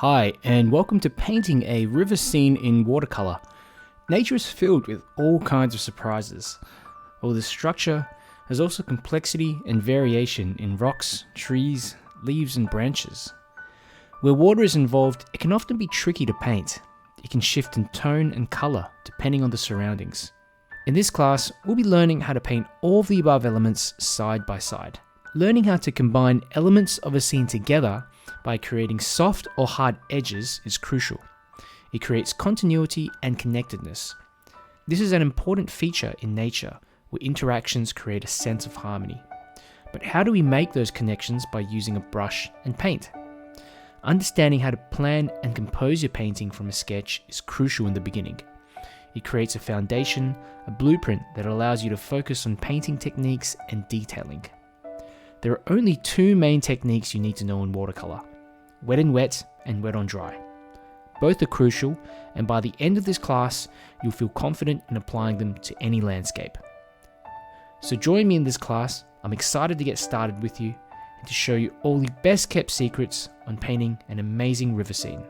Hi, and welcome to painting a river scene in watercolor. Nature is filled with all kinds of surprises. While the structure, there's also complexity and variation in rocks, trees, leaves, and branches. Where water is involved, it can often be tricky to paint. It can shift in tone and color depending on the surroundings. In this class, we'll be learning how to paint all of the above elements side by side. Learning how to combine elements of a scene together by creating soft or hard edges is crucial. It creates continuity and connectedness. This is an important feature in nature where interactions create a sense of harmony. But how do we make those connections by using a brush and paint? Understanding how to plan and compose your painting from a sketch is crucial in the beginning. It creates a foundation, a blueprint that allows you to focus on painting techniques and detailing. There are only two main techniques you need to know in watercolor: wet and wet and wet on dry. Both are crucial, and by the end of this class, you'll feel confident in applying them to any landscape. So join me in this class. I'm excited to get started with you and to show you all the best kept secrets on painting an amazing river scene.